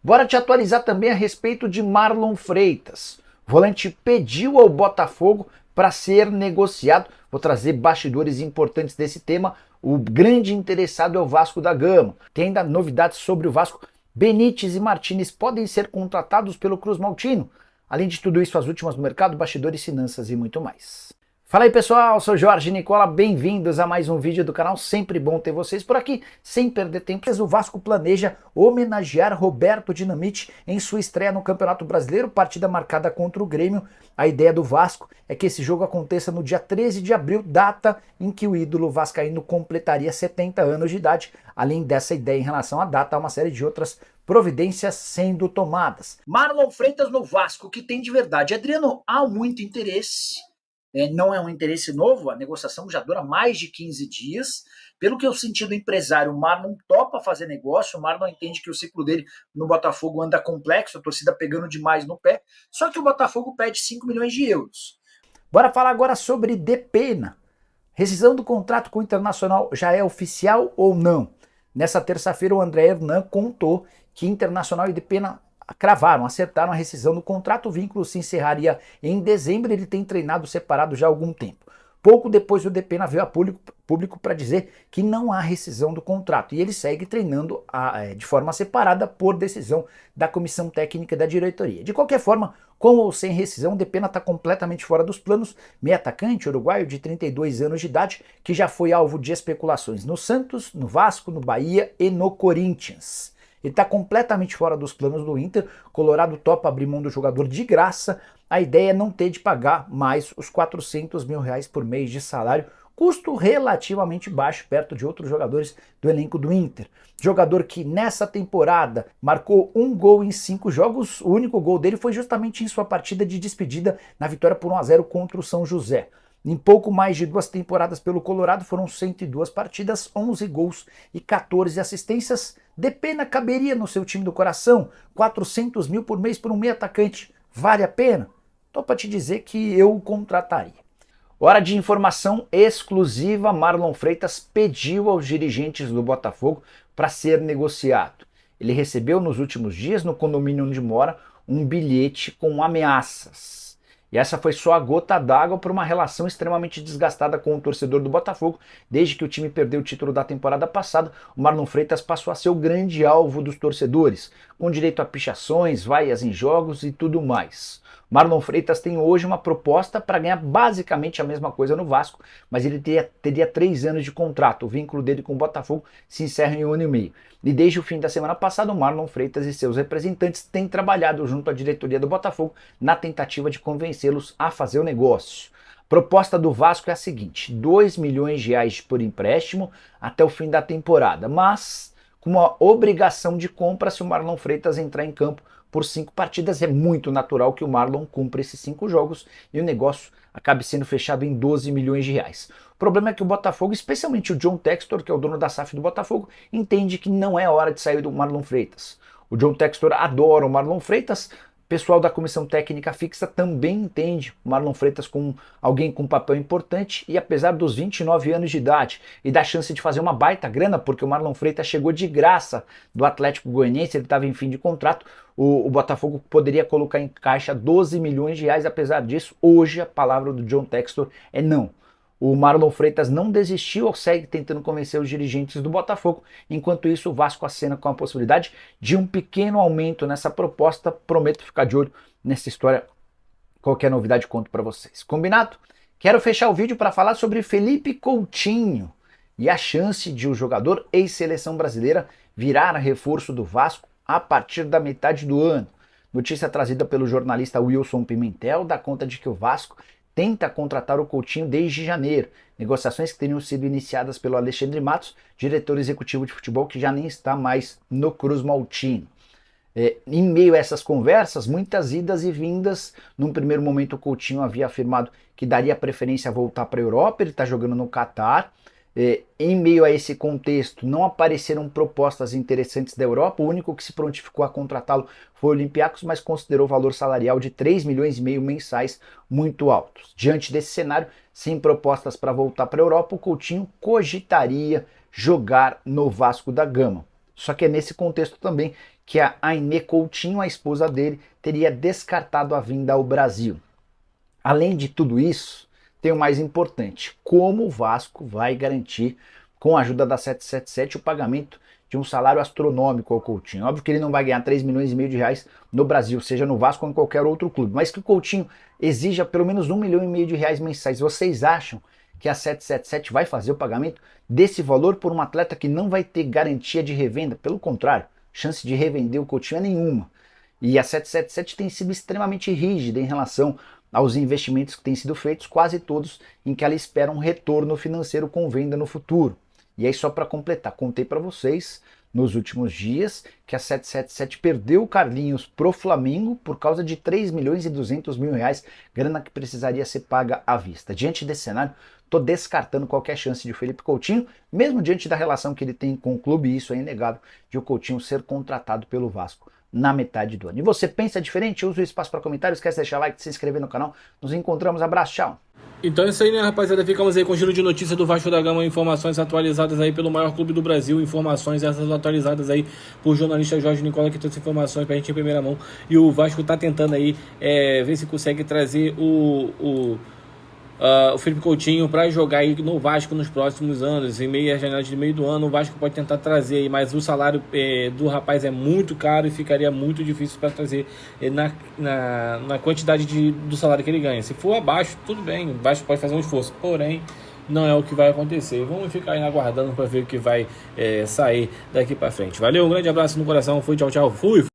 Bora te atualizar também a respeito de Marlon Freitas. O volante pediu ao Botafogo para ser negociado. Vou trazer bastidores importantes desse tema. O grande interessado é o Vasco da Gama. Tem ainda novidades sobre o Vasco. Benítez e Martinez podem ser contratados pelo Cruz Maltino. Além de tudo isso, as últimas do mercado, bastidores, finanças e muito mais. Fala aí pessoal, sou Jorge Nicola, bem-vindos a mais um vídeo do canal, sempre bom ter vocês por aqui, sem perder tempo. O Vasco planeja homenagear Roberto Dinamite em sua estreia no Campeonato Brasileiro, partida marcada contra o Grêmio. A ideia do Vasco é que esse jogo aconteça no dia 13 de abril, data em que o ídolo vascaíno completaria 70 anos de idade. Além dessa ideia em relação à data, há uma série de outras providências sendo tomadas. Marlon Freitas no Vasco, que tem de verdade. Adriano, há muito interesse. Não é um interesse novo, a negociação já dura mais de 15 dias. Pelo que eu senti do empresário, o Marlon topa fazer negócio, o Marlon entende que o ciclo dele no Botafogo anda complexo, a torcida pegando demais no pé, só que o Botafogo pede 5 milhões de euros. Bora falar agora sobre Depena. Rescisão do contrato com o Internacional já é oficial ou não? Nessa terça-feira o André Hernan contou que Internacional e Depena acertaram a rescisão do contrato, o vínculo se encerraria em dezembro, ele tem treinado separado já há algum tempo. Pouco depois o Depena veio a público para dizer que não há rescisão do contrato e ele segue treinando de forma separada por decisão da comissão técnica da diretoria. De qualquer forma, com ou sem rescisão, o Depena está completamente fora dos planos, meio atacante uruguaio de 32 anos de idade, que já foi alvo de especulações no Santos, no Vasco, no Bahia e no Corinthians. Ele está completamente fora dos planos do Inter, Colorado topa abrir mão do jogador de graça, a ideia é não ter de pagar mais os 400 mil reais por mês de salário, custo relativamente baixo perto de outros jogadores do elenco do Inter. Jogador que nessa temporada marcou 1 gol em 5 jogos, o único gol dele foi justamente em sua partida de despedida na vitória por 1-0 contra o São José. Em pouco mais de 2 temporadas pelo Colorado, foram 102 partidas, 11 gols e 14 assistências. Depena caberia no seu time do coração? 400 mil por mês por um meio atacante, vale a pena? Tô para te dizer que eu o contrataria. Hora de informação exclusiva, Marlon Freitas pediu aos dirigentes do Botafogo para ser negociado. Ele recebeu nos últimos dias, no condomínio onde mora, um bilhete com ameaças. E essa foi só a gota d'água para uma relação extremamente desgastada com o torcedor do Botafogo. Desde que o time perdeu o título da temporada passada, o Marlon Freitas passou a ser o grande alvo dos torcedores, com direito a pichações, vaias em jogos e tudo mais. Marlon Freitas tem hoje uma proposta para ganhar basicamente a mesma coisa no Vasco, mas ele teria 3 anos de contrato. O vínculo dele com o Botafogo se encerra em 1 ano e meio. E desde o fim da semana passada, o Marlon Freitas e seus representantes têm trabalhado junto à diretoria do Botafogo na tentativa de convencê-los a fazer o negócio. A proposta do Vasco é a seguinte: 2 milhões de reais por empréstimo até o fim da temporada, mas com uma obrigação de compra se o Marlon Freitas entrar em campo por 5 partidas. É muito natural que o Marlon cumpra esses 5 jogos e o negócio acabe sendo fechado em 12 milhões de reais. O problema é que o Botafogo, especialmente o John Textor, que é o dono da SAF do Botafogo, entende que não é hora de sair do Marlon Freitas. O John Textor adora o Marlon Freitas, o pessoal da comissão técnica fixa também entende o Marlon Freitas como alguém com um papel importante e apesar dos 29 anos de idade e da chance de fazer uma baita grana, porque o Marlon Freitas chegou de graça do Atlético Goianiense, ele estava em fim de contrato, o Botafogo poderia colocar em caixa 12 milhões de reais, apesar disso, hoje a palavra do John Textor é não. O Marlon Freitas não desistiu ou segue tentando convencer os dirigentes do Botafogo. Enquanto isso, o Vasco acena com a possibilidade de um pequeno aumento nessa proposta. Prometo ficar de olho nessa história. Qualquer novidade conto para vocês. Combinado? Quero fechar o vídeo para falar sobre Felipe Coutinho e a chance de o jogador ex-seleção brasileira virar reforço do Vasco a partir da metade do ano. Notícia trazida pelo jornalista Wilson Pimentel dá conta de que o Vasco tenta contratar o Coutinho desde janeiro, negociações que teriam sido iniciadas pelo Alexandre Matos, diretor executivo de futebol que já nem está mais no Cruz Maltino. Em meio a essas conversas, muitas idas e vindas, num primeiro momento o Coutinho havia afirmado que daria preferência a voltar para a Europa, ele está jogando no Catar. Em meio a esse contexto, não apareceram propostas interessantes da Europa, o único que se prontificou a contratá-lo foi o Olympiacos, mas considerou o valor salarial de 3 milhões e meio mensais muito altos. Diante desse cenário, sem propostas para voltar para a Europa, o Coutinho cogitaria jogar no Vasco da Gama. Só que é nesse contexto também que a Aimee Coutinho, a esposa dele, teria descartado a vinda ao Brasil. Além de tudo isso, tem o mais importante: como o Vasco vai garantir, com a ajuda da 777, o pagamento de um salário astronômico ao Coutinho. Óbvio que ele não vai ganhar 3 milhões e meio de reais no Brasil, seja no Vasco ou em qualquer outro clube, mas que o Coutinho exija pelo menos 1 milhão e meio de reais mensais. Vocês acham que a 777 vai fazer o pagamento desse valor por um atleta que não vai ter garantia de revenda? Pelo contrário, chance de revender o Coutinho é nenhuma. E a 777 tem sido extremamente rígida em relação aos investimentos que têm sido feitos, quase todos em que ela espera um retorno financeiro com venda no futuro. E aí, só para completar, contei para vocês nos últimos dias que a 777 perdeu o Carlinhos pro Flamengo por causa de 3 milhões e 200 mil reais, grana que precisaria ser paga à vista. Diante desse cenário, estou descartando qualquer chance de Felipe Coutinho, mesmo diante da relação que ele tem com o clube, e isso é inegável, de o Coutinho ser contratado pelo Vasco na metade do ano. E você pensa diferente? Usa o espaço para comentários, esquece de deixar like, se inscrever no canal. Nos encontramos, abraço, tchau! Então é isso aí, né, rapaziada? Ficamos aí com o giro de notícias do Vasco da Gama, informações atualizadas aí pelo maior clube do Brasil, informações essas atualizadas aí por jornalista Jorge Nicola, que trouxe informações pra gente em primeira mão. E o Vasco tá tentando aí ver se consegue trazer o Felipe Coutinho para jogar aí no Vasco nos próximos anos. Em meio à janela de meio do ano, o Vasco pode tentar trazer aí, mas o salário do rapaz é muito caro e ficaria muito difícil para trazer na quantidade do salário que ele ganha. Se for abaixo, tudo bem, o Vasco pode fazer um esforço, porém não é o que vai acontecer. Vamos ficar aí aguardando para ver o que vai sair daqui para frente. Valeu, um grande abraço no coração, fui, tchau, tchau, fui!